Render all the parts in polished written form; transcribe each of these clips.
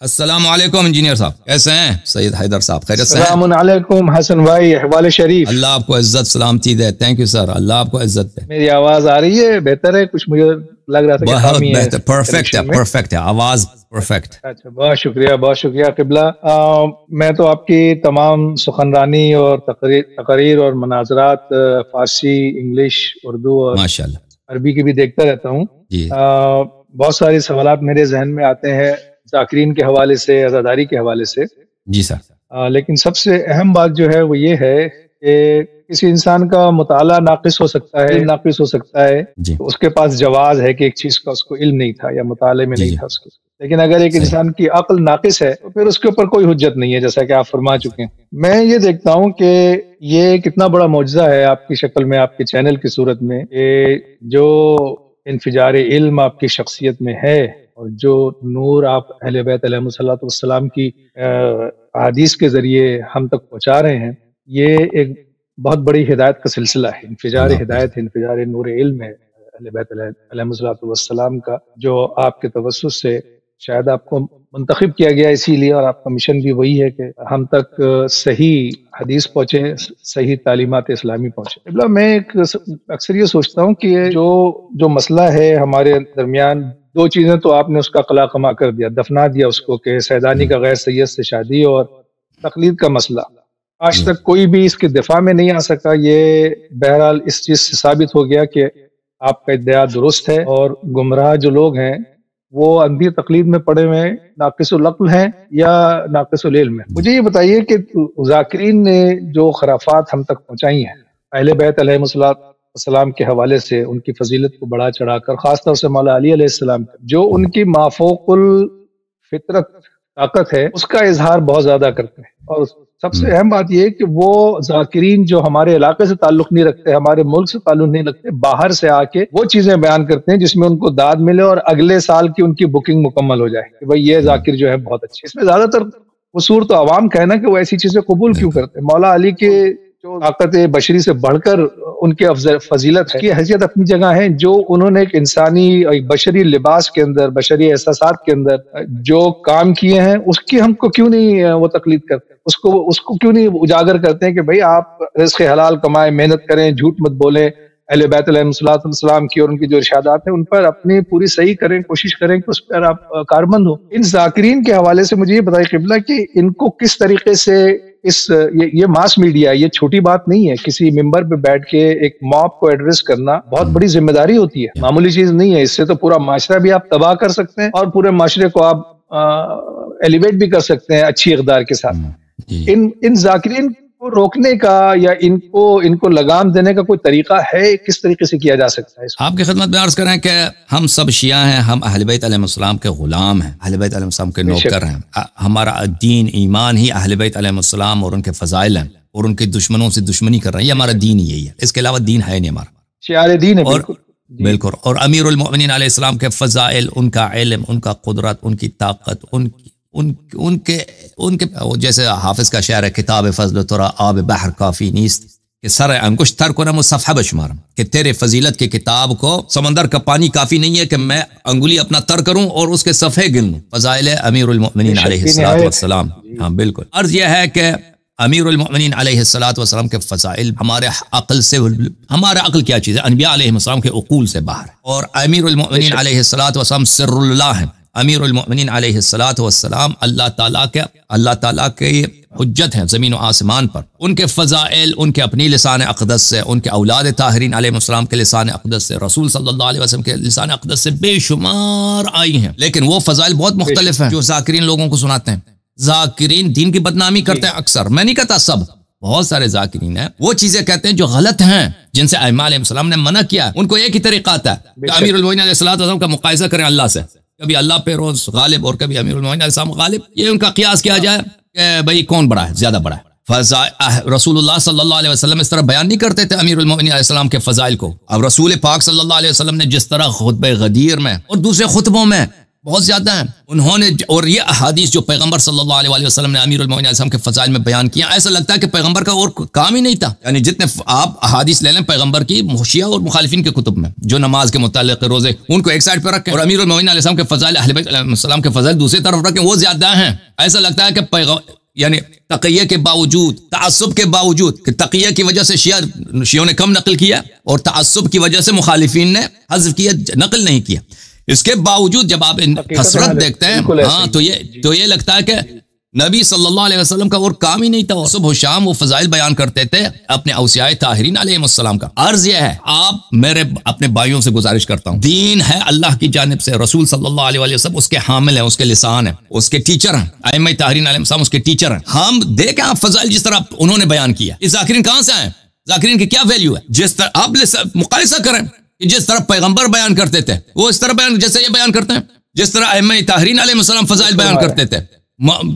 السلام علیکم انجینئر صاحب، کیسے ہیں؟ سید حیدر صاحب خیریت سے ہیں؟ السلام علیکم حسن بھائی، احوال شریف؟ اللہ آپ کو عزت سلامتی دے. تھینک یو سر، اللہ آپ کو عزت دے. میری آواز آ رہی ہے؟ بہتر ہے؟ کچھ مجھے لگ رہا تھا کہ بہت خامی ہے. بہتر، پرفیکٹ ہے، پرفیکٹ ہے، آواز پرفیکٹ. اچھا، بہت شکریہ، بہت شکریہ قبلہ. میں تو آپ کی تمام سخنرانی اور تقریر اور مناظرات فارسی، انگلش، اردو اور ماشاءاللہ عربی کی بھی دیکھتا رہتا ہوں. جی بہت سارے سوالات میرے ذہن میں آتے ہیں ذاکرین کے حوالے سے، عزاداری کے حوالے سے. جی سر. لیکن سب سے اہم بات جو ہے وہ یہ ہے کہ کسی انسان کا مطالعہ ناقص ہو سکتا ہے، ناقص ہو سکتا ہے، جی تو اس کے پاس جواز ہے کہ ایک چیز کا اس کو علم نہیں تھا یا مطالعے میں نہیں تھا اس کو. لیکن اگر ایک انسان کی عقل ناقص ہے تو پھر اس کے اوپر کوئی حجت نہیں ہے، جیسا کہ آپ فرما چکے ہیں. میں یہ دیکھتا ہوں کہ یہ کتنا بڑا معجزہ ہے آپ کی شکل میں، آپ کے چینل کی صورت میں، کہ جو انفجار علم آپ کی شخصیت میں ہے اور جو نور آپ اہل بیت علیہ الصلوۃ والسلام کی احادیث کے ذریعے ہم تک پہنچا رہے ہیں، یہ ایک بہت بڑی ہدایت کا سلسلہ ہے. انفجار ہدایت ہے، انفجار نور علم ہے اہل بیت علیہ الصلوۃ والسلام کا، جو آپ کے توسط سے شاید آپ کو منتخب کیا گیا اسی لیے، اور آپ کا مشن بھی وہی ہے کہ ہم تک صحیح حدیث پہنچے، صحیح تعلیمات اسلامی پہنچے. میں اکثر یہ سوچتا ہوں کہ جو مسئلہ ہے ہمارے درمیان، دو چیزیں تو آپ نے اس کا قلع کما کر دیا، دفنا دیا اس کو، کہ سیدانی کا غیر سید سے شادی اور تقلید کا مسئلہ. آج تک کوئی بھی اس کے دفاع میں نہیں آ سکا. یہ بہرحال اس چیز سے ثابت ہو گیا کہ آپ کا ادعا درست ہے، اور گمراہ جو لوگ ہیں وہ اندھی تقلید میں پڑے ہوئے ہیں، ناقص العقل ہیں یا ناقص العلم ہیں. مجھے یہ بتائیے کہ ذاکرین نے جو خرافات ہم تک پہنچائی ہیں اہل بیت علیہ السلام کے حوالے سے، ان کی فضیلت کو بڑھا چڑھا کر، خاص طور سے مولا علی علیہ السلام، جو ان کی مافوق الفطرت طاقت ہے اس کا اظہار بہت زیادہ کرتے ہیں. اور سب سے اہم بات یہ ہے کہ وہ ذاکرین جو ہمارے علاقے سے تعلق نہیں رکھتے، ہمارے ملک سے تعلق نہیں رکھتے، باہر سے آ کے وہ چیزیں بیان کرتے ہیں جس میں ان کو داد ملے اور اگلے سال کی ان کی بکنگ مکمل ہو جائے کہ بھئی یہ ذاکر جو ہے بہت اچھے. اس میں زیادہ تر قصور تو عوام کا ہے نا کہ وہ ایسی چیزیں قبول کیوں کرتے ہیں. مولا علی کے جو طاقت بشری سے بڑھ کر ان کے فضیلت ہے، کی حیثیت اپنی جگہ ہے، جو انہوں نے ایک انسانی ایک بشری لباس کے اندر، بشری احساسات کے اندر جو کام کیے ہیں، اس کی ہم کو کیوں نہیں وہ تقلید کرتے، اس کو کیوں نہیں اجاگر کرتے ہیں کہ بھئی آپ رزق حلال کمائیں، محنت کریں، جھوٹ مت بولیں، اہل بیت علیہ السلام کی اور ان کی جو ارشادات ہیں ان پر اپنی پوری صحیح کریں، کوشش کریں کہ اس پر آپ کاربند ہو. ان ذاکرین کے حوالے سے مجھے یہ بتائیے قبلہ کہ ان کو کس طریقے سے یہ ماس میڈیا، یہ چھوٹی بات نہیں ہے. کسی ممبر پہ بیٹھ کے ایک موب کو ایڈریس کرنا بہت بڑی ذمہ داری ہوتی ہے، معمولی چیز نہیں ہے. اس سے تو پورا معاشرہ بھی آپ تباہ کر سکتے ہیں اور پورے معاشرے کو آپ ایلیویٹ بھی کر سکتے ہیں اچھی اقدار کے ساتھ. ان ذاکرین کو روکنے کا یا ان کو لگام دینے کا کوئی طریقہ ہے؟ کس طریقے سے کیا جا سکتا ہے؟ آپ کی خدمت میں عرض کریں کہ ہم سب شیعہ ہیں، ہم اہل بیت علیہ السلام کے غلام ہیں، اہل بیت علیہ السلام کے نوکر ہیں. ہمارا دین ایمان ہی اہل بیت علیہ السلام اور ان کے فضائل ہیں، اور ان کے دشمنوں سے دشمنی کر رہے ہیں. یہ ہمارا دین یہی ہے، اس کے علاوہ دین ہے نہیں ہمارا. شعار دین ہے. بالکل. اور امیر المؤمنین علیہ السلام کے فضائل، ان کا علم، ان کا قدرت، ان کی طاقت، ان کے جیسے حافظ کا شعر ہے، کتاب فضل ترا آب بحر کافی نیست، کہ سر انگشت تر کنم و صفحہ بشمارم، کہ تیرے فضیلت کی کتاب کو سمندر کا پانی کافی نہیں ہے کہ میں انگلی اپنا تر کروں اور اس کے صفحے گن لوں. فضائل امیر المؤمنین علیہ السلام. ہاں بالکل. عرض یہ ہے کہ امیر المؤمنین علیہ السلام کے فضائل ہمارے عقل سے، ہمارا عقل کیا چیز ہے؟ انبیاء علیہ السلام کے عقول سے باہر. اور امیر المؤمنین علیہ السلام سر اللہ ہیں. امیر المؤمنین علیہ السلام اللہ تعالیٰ کے حجت ہیں زمین و آسمان پر. ان کے فضائل ان کے اپنی لسان اقدس سے، ان کے اولاد طاہرین علیہ السلام کے لسان اقدس سے، رسول صلی اللہ علیہ وسلم کے لسان اقدس سے بے شمار آئی ہیں. لیکن وہ فضائل بہت مختلف ہیں جو ذاکرین لوگوں کو سناتے ہیں. ذاکرین دین کی بدنامی کرتے ہیں اکثر، میں نہیں کہتا سب، بہت سارے ذاکرین ہیں وہ چیزیں کہتے ہیں جو غلط ہیں، جن سے ائمہ علیہ السلام نے منع کیا. ان کو ایک ہی طریقہ آتا ہے کہ امیر المؤمنین علیہ السلام کا مقایسہ کریں اللہ سے، کبھی اللہ پہ روز غالب اور کبھی امیر المؤمنین علیہ السلام غالب. یہ ان کا قیاس کیا جائے کہ بھئی کون بڑا ہے، زیادہ بڑا ہے. رسول اللہ صلی اللہ علیہ وسلم اس طرح بیان نہیں کرتے تھے امیر المؤمنین علیہ السلام کے فضائل کو. اب رسول پاک صلی اللہ علیہ وسلم نے جس طرح خطبہ غدیر میں اور دوسرے خطبوں میں بہت زیادہ ہیں انہوں نے. اور یہ احادیث جو پیغمبر صلی اللہ علیہ وسلم نے امیر المومنین علیہ السلام کے فضائل میں بیان کیا، ایسا لگتا ہے کہ پیغمبر کا اور کام ہی نہیں تھا. یعنی جتنے آپ احادیث لے لیں پیغمبر کی شیعہ اور مخالفین کے کتب میں، جو نماز کے متعلق روزے ان کو ایک سائڈ پہ رکھیں اور امیر المومنین علیہ السلام کے فضائل اہل بیت علیہ السلام کے فضائل دوسری طرف رکھیں، وہ زیادہ ہیں. ایسا لگتا ہے کہ یعنی تقیہ کے باوجود، تعصب کے باوجود، کہ تقیہ کی وجہ سے شیعوں نے کم نقل کیا اور تعصب کی وجہ سے مخالفین نے حذف کیا، نقل نہیں کیا. اس کے باوجود جب آپ کثرت دیکھتے ہیں ہاں تو یہ لگتا ہے کہ نبی صلی اللہ علیہ وسلم کا اور کام ہی نہیں تھا. صبح و شام وہ فضائل بیان کرتے تھے اپنے اوصیاء طاہرین علیہ السلام کا. عرض یہ ہے، آپ میرے اپنے بھائیوں سے گزارش کرتا ہوں، دین ہے اللہ کی جانب سے، رسول صلی اللہ علیہ وسلم اس کے حامل ہیں، اس کے لسان ہیں، اس کے ٹیچر ہیں، ائمہ طاہرین علیہ السلام اس کے ٹیچر ہیں. ہم دیکھیں آپ فضائل جس طرح انہوں نے بیان کیا، یہ ذاکرین کہاں سے آئے؟ ذاکرین کی کیا ویلیو ہے؟ جس طرح آپ مقایسہ کریں کہ جس طرح پیغمبر بیان کرتے تھے وہ اس طرح بیان جیسے یہ بیان کرتے ہیں، جس طرح ائمہ طاہرین علیہ السلام فضائل بیان کرتے تھے،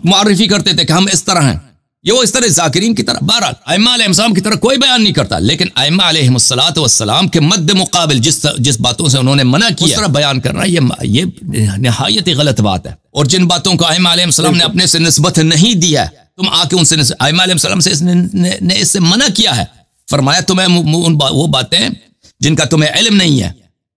معرفی کرتے تھے کہ ہم اس طرح ہیں، یہ وہ اس طرح ذاکرین کی طرح. بہرحال ائمہ علیہ السلام کی طرح کوئی بیان نہیں کرتا، لیکن ائمہ علیہ السلام کے مد مقابل جس باتوں سے انہوں نے منع کیا اس طرح بیان کرنا یہ نہایت غلط بات ہے. اور جن باتوں کو ائمہ علیہ السلام نے اپنے سے نسبت نہیں دیا ہے، تم آ کے ان سے ائمہ علیہ السلام سے اس سے منع کیا ہے. فرمایا تمہیں وہ باتیں جن کا تمہیں علم نہیں ہے،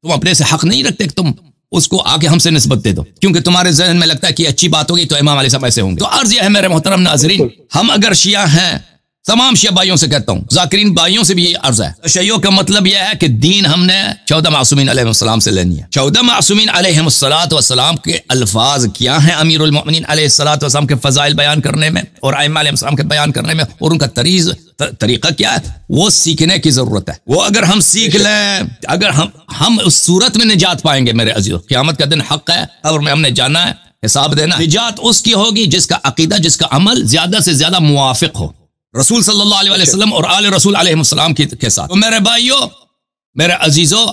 تم اپنے سے حق نہیں رکھتے کہ تم اس کو آ کے ہم سے نسبت دے دو، کیونکہ تمہارے ذہن میں لگتا ہے کہ اچھی بات ہوگی تو امام علیہ السلام ایسے ہوں گے. تو عرض یہ ہے میرے محترم ناظرین، ہم اگر شیعہ ہیں، تمام شیعہ بھائیوں سے کہتا ہوں، ذاکرین بھائیوں سے بھی یہ عرض ہے، تشیع کا مطلب یہ ہے کہ دین ہم نے 14 معصومین علیہ السلام سے لینی ہے. 14 معصومین علیہ السلام کے الفاظ کیا ہیں امیر المؤمنین علیہ السلام کے فضائل بیان کرنے میں اور ائمہ علیہ السلام کے بیان کرنے میں، اور ان کا طریقہ کیا ہے، وہ سیکھنے کی ضرورت ہے. وہ اگر ہم سیکھ لیں، اگر ہم اس صورت میں نجات پائیں گے میرے عزیزو. قیامت کا دن حق ہے اور ہم نے جانا ہے، حساب دینا. نجات اس کی ہوگی جس کا عقیدہ، جس کا عمل زیادہ سے زیادہ موافق ہو رسول صلی اللہ علیہ وسلم اور آل رسول علیہ السلام کے ساتھ. تو میرے بھائیو، میرے عزیزو،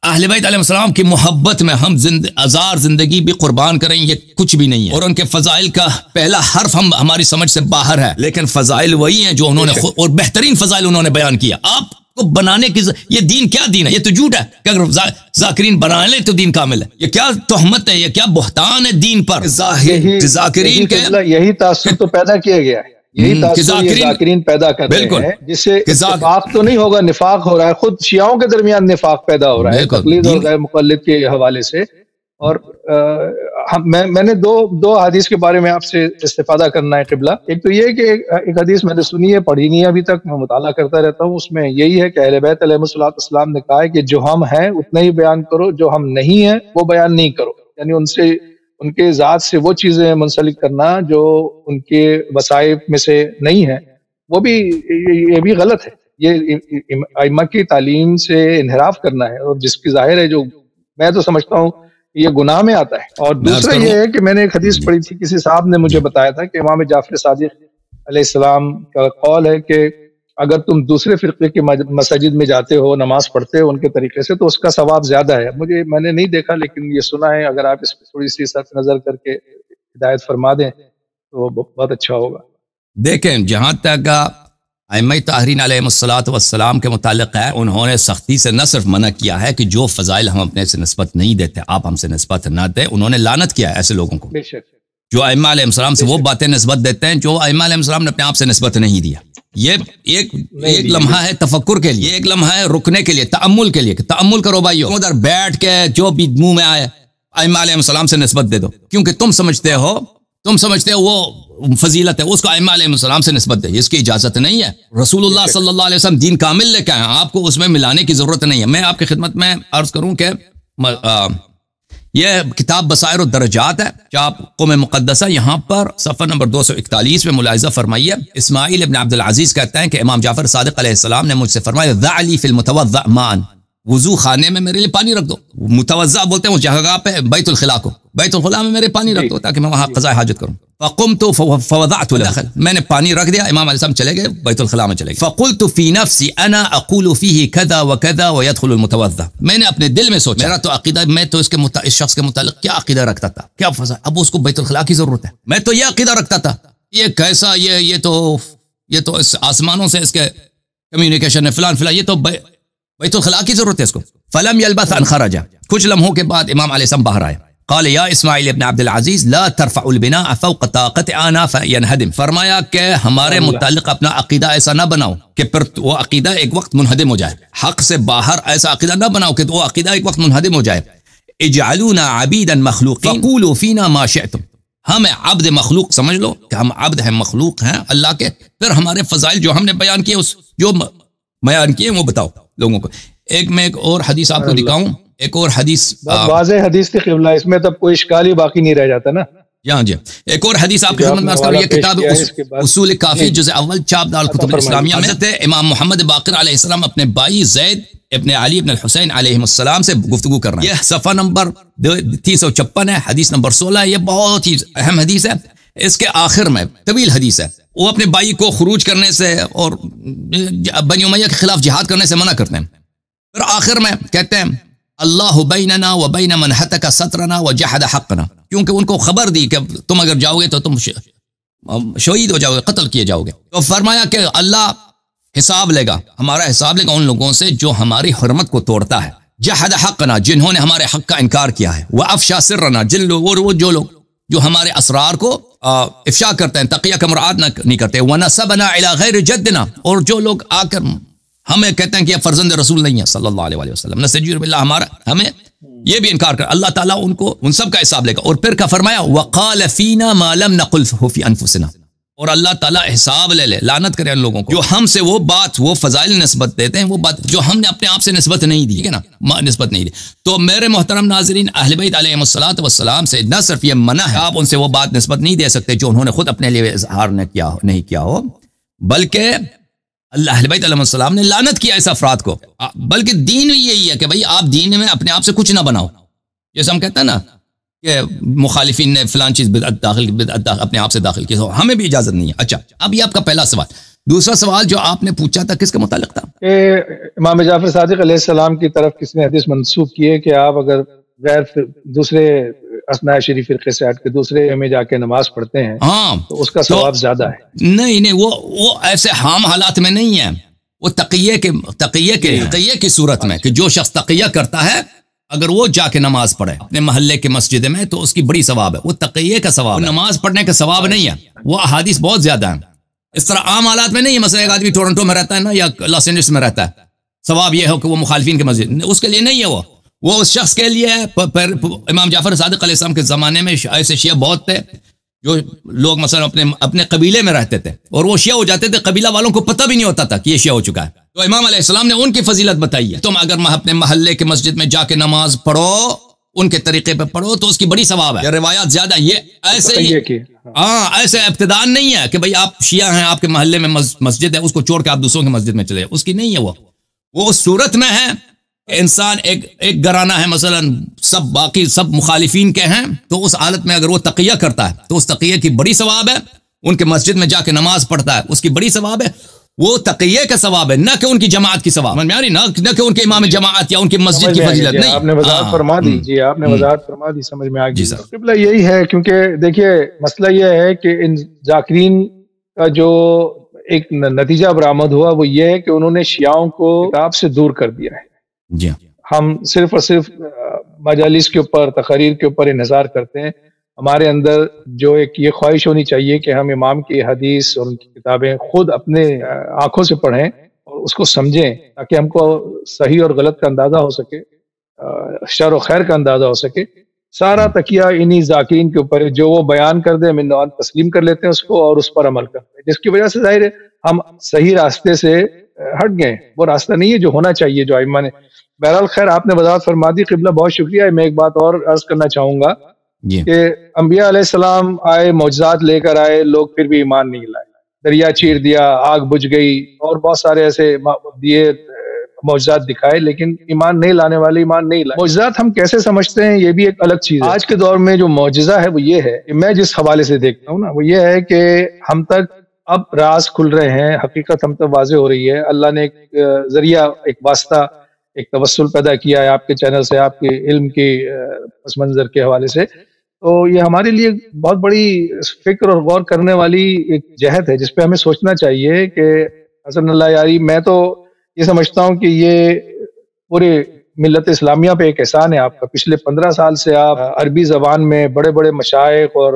اہل بیت علیہ السلام کی محبت میں ہم ہزار زندگی بھی قربان کریں یہ کچھ بھی نہیں ہے. اور ان کے فضائل کا پہلا حرف ہماری سمجھ سے باہر ہے، لیکن فضائل وہی ہیں جو انہوں نے اور بہترین فضائل انہوں نے بیان کیا. آپ کو بنانے کی یہ دین کیا دین ہے؟ یہ تو جھوٹ ہے کہ اگر ذاکرین بنا لیں تو دین کامل ہے. یہ کیا تہمت ہے، یہ کیا بہتان ہے دین پر. ذاکرین کے یہی تاثر تو پیدا کیا گیا ہے، یہی ذاکرین پیدا کر رہے ہیں، جس سے اتفاق تو نہیں ہوگا، نفاق ہو رہا ہے. خود شیعوں کے درمیان نفاق پیدا ہو رہا ہے تقلید اور غیر مقلد کے حوالے سے. اور میں نے دو حدیث کے بارے میں آپ سے استفادہ کرنا ہے قبلہ. ایک تو یہ کہ ایک حدیث میں نے سنی ہے، پڑھی نہیں ہے ابھی تک، میں مطالعہ کرتا رہتا ہوں. اس میں یہی ہے کہ اہل بیت علیہ السلام نے کہا ہے کہ جو ہم ہیں اتنا ہی بیان کرو، جو ہم نہیں ہیں وہ بیان نہیں کرو. یعنی ان کے ذات سے وہ چیزیں منسلک کرنا جو ان کے وصائف میں سے نہیں ہے، وہ بھی یہ بھی غلط ہے. یہ ائمہ کی تعلیم سے انحراف کرنا ہے، اور جس کی ظاہر ہے، جو میں تو سمجھتا ہوں یہ گناہ میں آتا ہے. اور دوسرا یہ ہے کہ میں نے ایک حدیث پڑھی تھی، کسی صاحب نے مجھے بتایا تھا کہ امام جعفر صادق علیہ السلام کا قول ہے کہ اگر تم دوسرے فرقے کے مساجد میں جاتے ہو، نماز پڑھتے ہو ان کے طریقے سے، تو اس کا ثواب زیادہ ہے. میں نے نہیں دیکھا، لیکن یہ سنا ہے. اگر آپ اس پہ تھوڑی سی صرف نظر کر کے ہدایت فرما دیں تو بہت اچھا ہوگا. دیکھیں، جہاں تک ائمہ طاہرین علیہ السلام کے متعلق ہے، انہوں نے سختی سے نہ صرف منع کیا ہے کہ جو فضائل ہم اپنے سے نسبت نہیں دیتے آپ ہم سے نسبت نہ دیں، انہوں نے لعنت کیا ہے ایسے لوگوں کو جو ائمہ علیہ السلام سے وہ باتیں نسبت دیتے ہیں جو ائمہ علیہ السلام نے اپنے آپ سے نسبت نہیں دیا. یہ ایک لمحہ ہے تفکر کے لیے، ایک لمحہ ہے رکنے کے لیے، تأمل کے لیے، کہ تأمل کرو بھائیو. ادھر بیٹھ کے جو بھی منہ میں آئے ائمہ علیہ السلام سے نسبت دے دو، کیونکہ تم سمجھتے ہو وہ فضیلت ہے، اس کو ائمہ علیہ السلام سے نسبت دے. اس کی اجازت نہیں ہے. رسول اللہ صلی اللہ علیہ وسلم دین کامل لے کے آئے، آپ کو اس میں ملانے کی ضرورت نہیں ہے. میں آپ کی خدمت میں عرض کروں کہ یہ کتاب بصائر الدرجات ہے، چاپ قوم مقدسہ، یہاں پر صفحہ نمبر 241 میں ملاحظہ فرمائیے. اسماعیل ابن عبد العزیز کہتے ہیں کہ امام جعفر صادق علیہ السلام نے مجھ سے فرمایا ذع لی فی المتوضع مان، وضو خانے میں میرے لیے پانی رکھ دو. متوضع بولتے ہیں اس جگہ پہ بیت الخلاء کو، بیت الخلاء میں میرے پانی رکھ دو تاکہ میں وہاں قضاء حاجت کروں. فقمت فوضعت له، میں نے پانی رکھ دیا، امام علیہ السلام چلے گئے بیت الخلاء میں چلے گئے. فقلت في نفسي انا اقول فيه كذا وكذا ويدخل المتوضع، میں نے اپنے دل میں سوچا، میرا تو عقیدہ، میں تو اس شخص کے متعلق کیا عقیدہ رکھتا تھا، کیا فضا، اب اس کو بیت الخلاء کی ضرورت ہے. میں تو یہ عقیدہ رکھتا تھا، یہ کیسا، یہ تو اس آسمانوں سے اس کے کمیونیکیشن ہے، فلان یہ تو بیت الخلاء کی ضرورت ہے اس کو. فلم يلبث ان خرج، کچھ لمحوں کے بعد امام علیہ السلام باہر آئے. قال یا اسماعیل ابن عبد العزیز لا ترفع البناء فوق طاقت آنا فینہدم، فرمایا کہ ہمارے متعلق اپنا عقیدہ ایسا نہ بناؤ کہ پھر وہ عقیدہ ایک وقت منہدم ہو جائے، حق سے باہر ایسا عقیدہ نہ بناؤ کہ وہ عقیدہ ایک وقت منہدم ہو جائے. اجعلونا عبیدا مخلوقین فقولوا فینا ما شئتم، ہمیں عبد مخلوق سمجھ لو کہ ہم عبد ہیں، مخلوق ہیں اللہ کے، پھر ہمارے فضائل جو ہم نے بیان کیے اس جو بیان کیے وہ بتاؤ لوگوں کو. میں ایک اور حدیث آپ کو دکھاؤں، ایک اور حدیث واضح حدیث کی قبلہ، اس میں تب کوئی اشکال ہی باقی نہیں رہ جاتا نا. جی ایک اور حدیث آپ کی خدمت میں عرض کروں. یہ کتاب اصول کافی جزء اول چاپ دار الکتب الاسلامیہ میں حضرت امام محمد باقر علیہ السلام اپنے بھائی زید ابن علی ابن الحسین علیہ السلام سے گفتگو کر رہے ہیں. یہ صفحہ نمبر 356 ہے، حدیث نمبر 16 ہے. یہ بہت ہی اہم حدیث ہے. اس کے آخر میں طویل حدیث ہے، وہ اپنے بھائی کو خروج کرنے سے اور بنی امیہ کے خلاف جہاد کرنے سے منع کرتے ہیں. پھر آخر میں کہتے ہیں اللہ بیننا و بین من ہتک سترنا و جحد حقنا، کیونکہ ان کو خبر دی کہ تم اگر جاؤ گے تو تم شہید ہو جاؤ گے، قتل کیے جاؤ گے. تو فرمایا کہ اللہ حساب لے گا، ہمارا حساب لے گا ان لوگوں سے جو ہماری حرمت کو توڑتا ہے. جحد حقنا، جنہوں نے ہمارے حق کا انکار کیا ہے. و افشا سرنا، جن لوگ اور وہ جو لوگ جو ہمارے اسرار کو افشا کرتے ہیں، تقیہ کا مراد نہیں کرتے. ونسبنا الی غیر جدنا، اور جو لوگ آ کر ہمیں کہتے ہیں کہ یہ فرزند رسول نہیں ہے صلی اللہ علیہ وسلم، نستجیر باللہ، ہمارا ہمیں یہ بھی انکار کر، اللہ تعالیٰ ان کو ان سب کا حساب لے گا. اور پھر کا فرمایا وقال فینا ما لم نقلہ فی انفسنا، اور اللہ تعالیٰ حساب لے لعنت کرے ان لوگوں کو جو ہم سے وہ بات، وہ فضائل نسبت دیتے ہیں، وہ بات جو ہم نے اپنے آپ سے نسبت نہیں دی، ٹھیک ہے نا، نسبت نہیں دی. تو میرے محترم ناظرین، اہل بیت علیہم الصلوۃ والسلام سے نہ صرف یہ منع ہے آپ ان سے وہ بات نسبت نہیں دے سکتے جو انہوں نے خود اپنے لیے اظہار نہیں کیا ہو، بلکہ اللہ اہل بیت علیہ السلام نے لعنت کیا اس افراد کو. بلکہ دین یہی ہے کہ بھئی آپ دین میں اپنے آپ سے کچھ نہ بناؤ، جیسے ہم کہتے ہیں نا کہ مخالفین نے فلان چیز بدعت اپنے آپ سے داخل کی، ہمیں بھی اجازت نہیں ہے. اچھا، اب یہ آپ کا پہلا سوال. دوسرا سوال جو آپ نے پوچھا تھا کس کے متعلق تھا؟ کہ امام جعفر صادق علیہ السلام کی طرف کس نے حدیث منسوخ کی ہے کہ آپ اگر غیر دوسرے اثناء شریف فرقے سے ہٹ کے دوسرے میں جا کے نماز پڑھتے ہیں تو اس کا ثواب زیادہ ہے. نہیں وہ ایسے عام حالات میں نہیں ہے، وہ تقیہ کی صورت میں کہ جو شخص تقیہ کرتا ہے اگر وہ جا کے نماز پڑھے اپنے محلے کے مسجد میں تو اس کی بڑی ثواب ہے. وہ تقیہ کا ثواب ہے، نماز پڑھنے کا ثواب نہیں ہے. وہ احادیث بہت زیادہ ہیں، اس طرح عام حالات میں نہیں ہے. مثلا ایک آدمی ٹورنٹو میں رہتا ہے نا یا لاس اینجلس میں رہتا ہے، ثواب یہ ہو کہ وہ مخالفین کے مسجد، اس کے لیے نہیں ہے. وہ اس شخص کے لیے ہے. امام جعفر صادق علیہ السلام کے زمانے میں ایسے شیعہ بہت تھے جو لوگ مثلا اپنے قبیلے میں رہتے تھے اور وہ شیعہ ہو جاتے تھے، قبیلہ والوں کو پتہ بھی نہیں ہوتا تھا کہ یہ شیعہ ہو چکا ہے. تو امام علیہ السلام نے ان کی فضیلت بتائی ہے. تم اگر اپنے محلے کے مسجد میں جا کے نماز پڑھو، ان کے طریقے پہ پڑھو تو اس کی بڑی ثواب ہے. یہ روایات زیادہ ہیں. یہ ایسے ہی ایسے ابتدان نہیں ہے کہ بھئی آپ شیعہ ہیں، آپ کے محلے میں مسجد ہے، اس کو چھوڑ کے آپ دوسروں کی مسجد میں چلے، اس کی نہیں ہے. وہ اس صورت میں ہے انسان ایک گھرانہ ہے مثلا، باقی سب مخالفین کے ہیں، تو اس حالت میں اگر وہ تقیہ کرتا ہے تو اس تقیہ کی بڑی ثواب ہے. ان کے مسجد میں جا کے نماز پڑھتا ہے اس کی بڑی ثواب ہے. وہ تقیہ کا ثواب ہے، نہ کہ ان کی جماعت کی ثواب، نہ کہ ان کے امام جماعت یا ان کی مسجد کی فضیلت. نہیں، آپ نے وضاحت فرما دی. جی آپ نے وضاحت فرما دی، سمجھ میں آ گئی. قبلہ یہی ہے، کیونکہ دیکھیے مسئلہ یہ ہے کہ ان ذاکرین کا جو ایک نتیجہ برآمد ہوا وہ یہ ہے کہ انہوں نے شیعوں کو کتاب سے دور کر دیا ہے. جی ہم صرف اور صرف مجالس کے اوپر، تقاریر کے اوپر انحصار کرتے ہیں. ہمارے اندر جو ایک یہ خواہش ہونی چاہیے کہ ہم امام کی حدیث اور ان کی کتابیں خود اپنے آنکھوں سے پڑھیں اور اس کو سمجھیں تاکہ ہم کو صحیح اور غلط کا اندازہ ہو سکے، شر و خیر کا اندازہ ہو سکے. سارا تکیہ انہی ذاکرین کے اوپر ہے، جو وہ بیان کر دیں ہم تسلیم کر لیتے ہیں اس کو اور اس پر عمل کرتے ہیں، جس کی وجہ سے ظاہر ہے ہم صحیح راستے سے ہٹ گئے. وہ راستہ نہیں ہے جو ہونا چاہیے جو ائمہ نے. بہرحال خیر، آپ نے وضاحت فرما دی. قبلہ بہت شکریہ. میں ایک بات اور عرض کرنا چاہوں گا کہ انبیاء علیہ السلام آئے، معجزات لے کر آئے، لوگ پھر بھی ایمان نہیں لائے. دریا چیر دیا، آگ بجھ گئی، اور بہت سارے ایسے دیے معجزات دکھائے، لیکن ایمان نہیں لانے والے ایمان نہیں لائے. معجزات ہم کیسے سمجھتے ہیں یہ بھی ایک الگ چیز ہے. آج کے دور میں جو معجزہ ہے وہ یہ ہے کہ میں جس حوالے سے دیکھتا ہوں نا، وہ یہ ہے کہ ہم تک اب راز کھل رہے ہیں، حقیقت ہم تک واضح ہو رہی ہے. اللہ نے ایک ذریعہ، ایک واسطہ، ایک توسل پیدا کیا ہے آپ کے چینل سے، آپ کے علم کے پس منظر کے حوالے سے. تو یہ ہمارے لیے بہت بڑی فکر اور غور کرنے والی ایک جہت ہے جس پہ ہمیں سوچنا چاہیے کہ حسن اللہ یاری، میں تو یہ سمجھتا ہوں کہ یہ پورے ملت اسلامیہ پہ ایک احسان ہے آپ کا. پچھلے 15 سال سے آپ عربی زبان میں بڑے بڑے مشائخ اور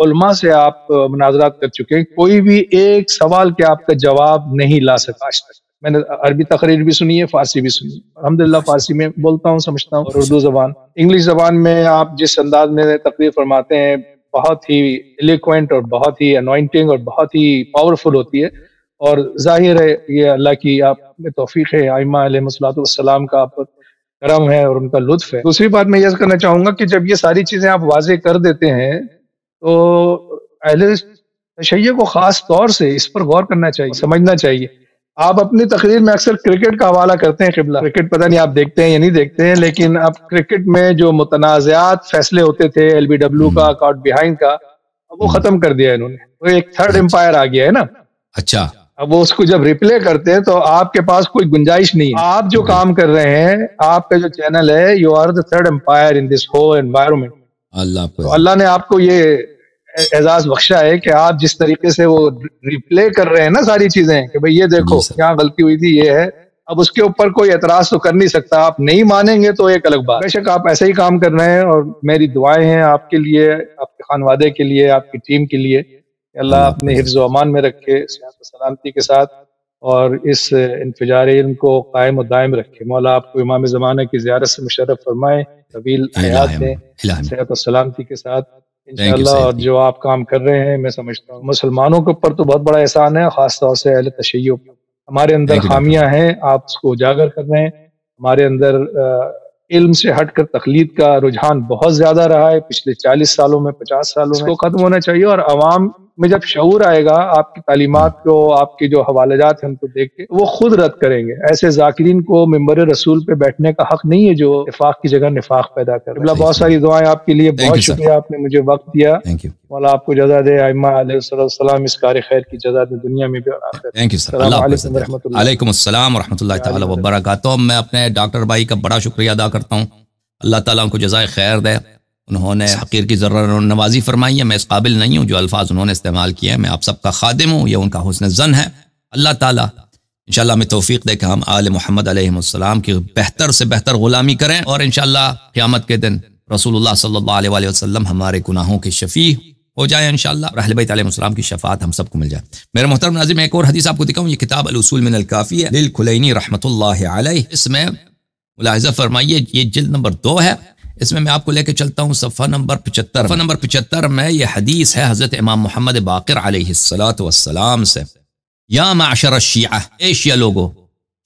علماء سے آپ مناظرات کر چکے ہیں. کوئی بھی ایک سوال کے آپ کا جواب نہیں لا سکا آج تک. میں نے عربی تقریر بھی سنی ہے، فارسی بھی سنی ہے. الحمدللہ فارسی میں بولتا ہوں، سمجھتا ہوں، اور اردو زبان. انگلش زبان میں آپ جس انداز میں تقریر فرماتے ہیں بہت ہی ایلیکوینٹ اور بہت ہی انوائنٹنگ اور بہت ہی پاورفل ہوتی ہے. اور ظاہر ہے یہ اللہ کی آپ میں توفیق ہے، ائمہ علیہ الصلوۃ والسلام کا آپ پر کرم ہے اور ان کا لطف ہے. دوسری بات میں یہ کرنا چاہوں گا کہ جب یہ ساری چیزیں آپ واضح کر دیتے ہیں تو اہل تشیع کو خاص طور سے اس پر غور کرنا چاہیے، سمجھنا چاہیے. آپ اپنی تقریر میں اکثر کرکٹ کا حوالہ کرتے ہیں. قبلہ کرکٹ پتہ نہیں آپ دیکھتے ہیں یا نہیں دیکھتے ہیں، لیکن اب کرکٹ میں جو متنازعات فیصلے ہوتے تھے LBW کا، کاٹ بیہائنڈ کا، وہ ختم کر دیا انہوں نے. وہ ایک تھرڈ امپائر آ گیا ہے نا. اچھا، اب وہ اس کو جب ریپلے کرتے ہیں تو آپ کے پاس کوئی گنجائش نہیں ہے. آپ جو کام کر رہے ہیں، آپ کا جو چینل ہے، you are the third umpire in this whole environment. اللہ نے آپ کو یہ اعزاز بخشا ہے کہ آپ جس طریقے سے وہ ریپلے کر رہے ہیں نا ساری چیزیں، کہ بھئی یہ دیکھو یہاں غلطی ہوئی تھی، یہ ہے. اب اس کے اوپر کوئی اعتراض تو کر نہیں سکتا. آپ نہیں مانیں گے تو ایک الگ بات. بے شک آپ ایسے ہی کام کر رہے ہیں، اور میری دعائیں ہیں آپ کے لیے، آپ کے خانوادے کے لیے، آپ کی ٹیم کے لیے، کہ اللہ اپنے حفظ و امان میں رکھے، صحت و سلامتی کے ساتھ، اور اس انفجار علم کو قائم و دائم رکھے. مولا آپ کو امام زمانہ کی زیارت سے مشرف فرمائے، طویل حیات دیں، صحت و سلامتی کے ساتھ انشاءاللہ. اور جو آپ کام کر رہے ہیں، میں سمجھتا ہوں مسلمانوں کے اوپر تو بہت بڑا احسان ہے، خاص طور سے اہل تشیع پر. ہمارے اندر خامیاں ہیں، آپ اس کو اجاگر کر رہے ہیں. ہمارے اندر علم سے ہٹ کر تقلید کا رجحان بہت زیادہ رہا ہے پچھلے 40 سالوں میں، 50 سالوں میں. اس کو ختم ہونا چاہیے، اور عوام میں جب شعور آئے گا آپ کی تعلیمات کو، آپ کے جو حوالے جات ہیں ان کو دیکھ کے، وہ خود رد کریں گے. ایسے ذاکرین کو ممبر رسول پہ بیٹھنے کا حق نہیں ہے جو نفاق کی جگہ نفاق پیدا کر. اللہ بہت ساری دعائیں آپ کے لیے. بہت شکریہ، آپ نے مجھے وقت دیا. مولا آپ کو جزا دے، ائمہ علیہ السلام اس کار خیر کی جزا دے دنیا میں بھی اور آخرت. السلام علیکم ورحمۃ اللہ. وعلیکم السلام ورحمۃ اللہ تعالی وبرکاتہ. میں اپنے ڈاکٹر بھائی کا بڑا شکریہ ادا کرتا ہوں. اللہ تعالیٰ ان کو جزائے خیر دے. انہوں نے حقیر کی ذرہ نوازی فرمائی ہے. میں اس قابل نہیں ہوں جو الفاظ انہوں نے استعمال کیے ہیں. میں آپ سب کا خادم ہوں، یہ ان کا حسن ظن ہے. اللہ تعالیٰ انشاءاللہ ہمیں توفیق دے کہ ہم آل محمد علیہ السلام کی بہتر سے بہتر غلامی کریں، اور انشاءاللہ قیامت کے دن رسول اللہ صلی اللہ علیہ وآلہ وسلم ہمارے گناہوں کے شفیع ہو جائے انشاءاللہ، اور اہل بیت علیہ السلام کی شفاعت ہم سب کو مل جائے. میرے محترم ناظرین، میں ایک اور حدیث آپ کو دکھاؤں. یہ کتاب الاصول من الکافیہ للکلینی رحمۃ اللہ علیہ. اس میں ملاحظہ فرمائیے، یہ جلد نمبر 2 ہے. اس میں آپ کو لے کے چلتا ہوں صفحہ نمبر 75. صفحہ نمبر 75 میں یہ حدیث ہے حضرت امام محمد باقر علیہ السلام سے. یا معشر الشیعہ، اے شیعہ لوگو،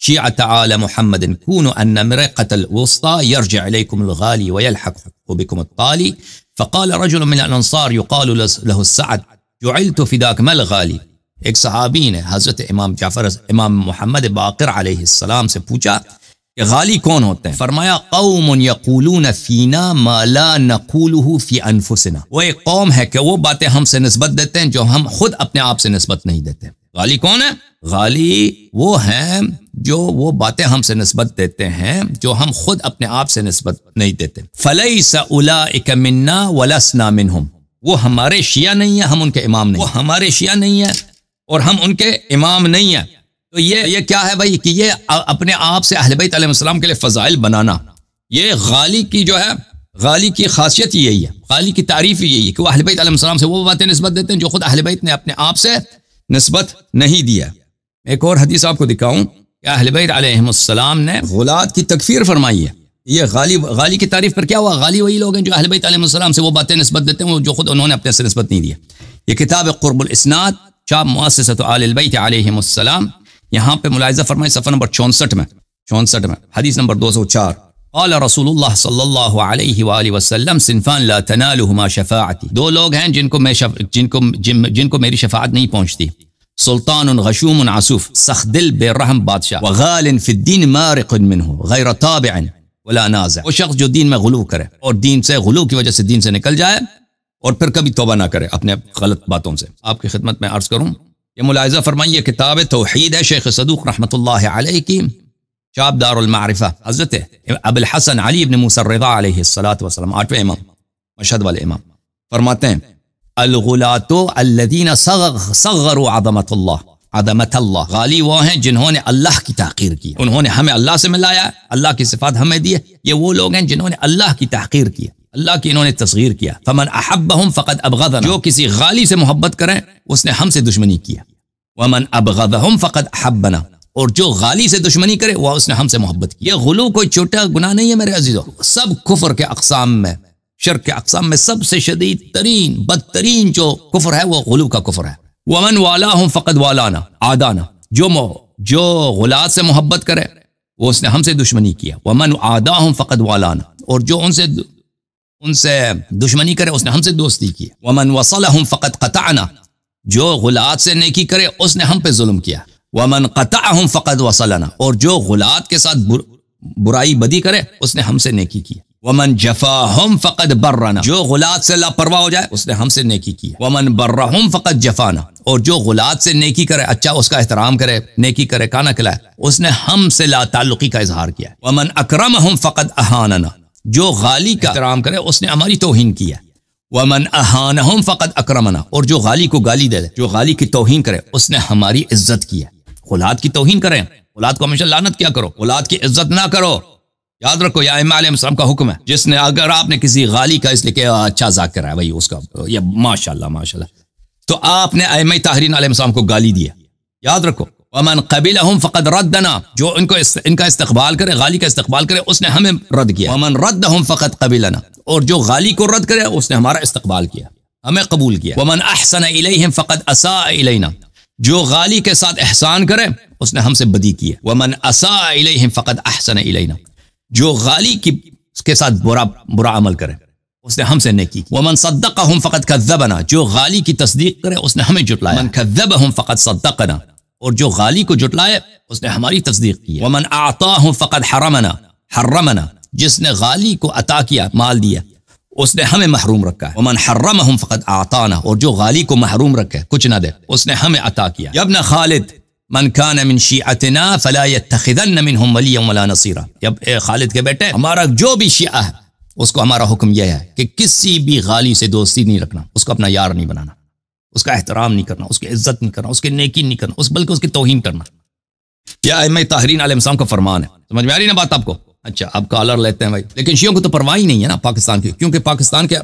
شیعة آل محمد كونوا أن مرقة الوسطى يرجع إليكم الغالي ويلحق بكم الطالي. فقال رجل من الأنصار يقال له السعد جعلت فداك ما الغالي. ایک صحابی نے حضرت امام محمد باقر علیہ السلام سے پوچھا کہ غالی کون ہوتے ہیں؟ فرمایا قوم یقولون فینا ما لا نقوله فی انفسنا. وہ ایک قوم ہے کہ وہ باتیں ہم سے نسبت دیتے ہیں جو ہم خود اپنے آپ سے نسبت نہیں دیتے. غالی کون ہے؟ غالی وہ ہیں جو وہ باتیں ہم سے نسبت دیتے ہیں جو ہم خود اپنے آپ سے نسبت نہیں دیتے. فلیس اولئک منا ولسنا منہم. وہ ہمارے شیعہ نہیں ہیں، ہم ان کے امام نہیں. وہ ہمارے شیعہ نہیں ہیں اور ہم ان کے امام نہیں ہیں. تو یہ کیا ہے بھائی کہ یہ اپنے آپ سے اہل بیت علیہ السلام کے لیے فضائل بنانا. یہ غالی کی جو ہے، غالی کی خاصیت یہی ہے، غالی کی تعریف یہی ہے کہ وہ اہل بیت علیہ السلام سے وہ باتیں نسبت دیتے ہیں جو خود اہل بیت نے اپنے آپ سے نسبت نہیں دیا. ایک اور حدیث آپ کو دکھاؤں کہ اہل بیت علیہ السلام نے غلات کی تکفیر فرمائی ہے. یہ غالی کی تعریف پر کیا ہوا؟ غالی وہی لوگ ہیں جو اہل بیت علیہ السلام سے وہ باتیں نسبت دیتے ہیں جو خود انہوں نے اپنے سے نسبت نہیں دیا. یہ کتاب قرب الاسناد چاپ مؤسسۃ آل البیت علیہم السلام. یہاں پہ ملاحظہ فرمائیں صفحہ نمبر 64 میں حدیث نمبر 204. قال رسول اللہ صلی اللہ علیہ وآلہ وسلم صنفان لا تنالهما شفاعتی. 2 لوگ ہیں جن کو میری شفاعت نہیں پہنچتی. سلطان غشوم عسوف، سخت دل بے رحم بادشاہ. وغال فی الدین مارق منہ غیر تابع ولا نازع. وہ شخص جو دین میں غلو کرے اور دین سے غلو کی وجہ سے دین سے نکل جائے اور پھر کبھی توبہ نہ کرے اپنے غلط باتوں سے. آپ کی خدمت میں عرض کروں، یہ ملاحظہ فرمائیے کتاب توحید ہے شیخ صدوق رحمۃ اللہ علیہ کی، چاپ دار المعرفہ. حضرت ابو الحسن علی بن موسیٰ الرضا علیہ السلام 8ویں امام، مشہد والے امام، فرماتے ہیں الغلاة الذین صغروا عظمت اللہ عظمت اللہ، غالی وہ ہیں جنہوں نے اللہ کی تحقیر کی، انہوں نے ہمیں اللہ سے ملایا، اللہ کی صفات ہمیں دی ہے، یہ وہ لوگ ہیں جنہوں نے اللہ کی تحقیر کی، اللہ کی انہوں نے تصغیر کیا۔ فمن احبهم فقد ابغضنا، جو کسی غالی سے محبت کریں اس نے ہم سے دشمنی کیا۔ ومن ابغضهم فقد احبنا، اور جو غالی سے دشمنی کرے وہ اس نے ہم سے محبت کی۔ یہ غلو کوئی چھوٹا گناہ نہیں ہے میرے عزیزو، سب کفر کے اقسام میں، شرک کے اقسام میں سب سے شدید ترین بدترین جو کفر ہے وہ غلو کا کفر ہے۔ ومن والاہم فقد والانا عادانا، جو غلات سے محبت کرے وہ اس نے ہم سے دشمنی کیا۔ ومن عاداہم فقد والانا، اور جو ان سے دشمنی کرے اس نے ہم سے دوستی کی۔ ومن وصلہم فقد قطعنا، جو غلات سے نیکی کرے اس نے ہم پہ ظلم کیا۔ ومن قطعہم فقد وصلنا، اور جو غلات کے ساتھ برائی بدی کرے اس نے ہم سے نیکی کی۔ ومن جفاہم فقد برنا، جو غلات سے لاپرواہ ہو جائے اس نے ہم سے نیکی کی۔ ومن برہم فقد جفانا، اور جو غلات سے نیکی کرے، اچھا اس کا احترام کرے، نیکی کرے، کھانا کھلائے، اس نے ہم سے لا تعلقی کا اظہار کیا۔ ومن اکرمہم فقد اہاننا، جو غالی کا احترام کرے اس نے ہماری توہین کیا۔ ومن اہانہم فقد اکرمنا، اور جو غالی کو گالی دے، جو غالی کی توہین کرے اس نے ہماری عزت کیا۔ غلات کی توہین کریں، غلات کو ہمیشہ لعنت کیا کرو، غلات کی عزت نہ کرو۔ یاد رکھو یہ ائمہ علیہ السلام کا حکم ہے، جس نے اگر آپ نے کسی غالی کا اس لیے کہ اچھا ذاکر ہے بھائی اس کا یہ ماشاءاللہ ماشاءاللہ، تو آپ نے ائمہ طاہرین علیہ السلام کو گالی دیا، یاد رکھو۔ ومن قبلہم فقد ردنا، جو ان کا استقبال کرے، غالی کا استقبال کرے اس نے ہمیں رد کیا۔ ومن ردہم فقد قبلنا، اور جو غالی کو رد کرے اس نے ہمارا استقبال کیا، ہمیں قبول کیا۔ ومن احسن الیہم فقد اساء الینا، جو غالی کے ساتھ احسان کرے اس نے ہم سے بدی کی۔ ومن اساء الیہم فقد احسن الینا، جو غالی کے ساتھ برا عمل کرے اس نے ہم سے نیکی کی۔ ومن صدقہم فقد کذبنا، جو غالی کی تصدیق کرے اس نے ہمیں جھٹلایا۔ من کذبہم فقد صدقنا، اور جو غالی کو جھٹلائے اس نے ہماری تصدیق کی۔ ومن اعطاہم فقد حرمنا، جس نے غالی کو عطا کیا، مال دیا، اس نے ہمیں محروم رکھا ہے۔ ومن حرمہم فقد اعطانا، اور جو غالی کو محروم رکھے، کچھ نہ دے، اس نے ہمیں عطا کیا۔ یا ابن خالد من کان من شیعتنا فلا يتخذن منهم ولیا ولا نصیرا، جب اے خالد کے بیٹے، ہمارا جو بھی شیعہ ہے اس کو ہمارا حکم یہ ہے کہ کسی بھی غالی سے دوستی نہیں رکھنا، اس کو اپنا یار نہیں بنانا، اس کا احترام نہیں کرنا، اس کی عزت نہیں کرنا، اس کی نیکی نہیں کرنا، بلکہ اس کی توہین کرنا۔ یہ ائمہ طاہرین علیہ السلام کا فرمان ہے۔ سمجھ میں آ رہی نا بات آپ کو؟ اچھا اب کالر لیتے ہیں بھائی، لیکن شیعوں کو تو پرواہ ہی نہیں ہے نا پاکستان کی، کیونکہ پاکستان کے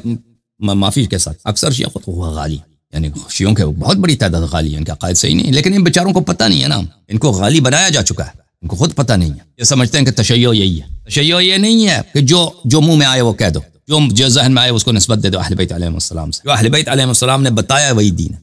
معافی کے ساتھ اکثر شیعہ خود غالی، یعنی شیعوں کے بہت بڑی تعداد غالی ہے، ان کے عقائد صحیح نہیں، لیکن ان بیچاروں کو پتہ نہیں ہے نا، ان کو غالی بنایا جا چکا ہے، ان کو خود پتہ نہیں ہے، یہ سمجھتے ہیں کہ تشیع یہی ہے۔ تشیع یہ نہیں ہے کہ جو منہ میں آئے وہ کہہ دو، جو ذہن میں آئے اس کو نسبت دے دو اہل بیت علیہ السلام سے، جو اہل بیت علیہ السلام نے بتایا وہی دین ہے۔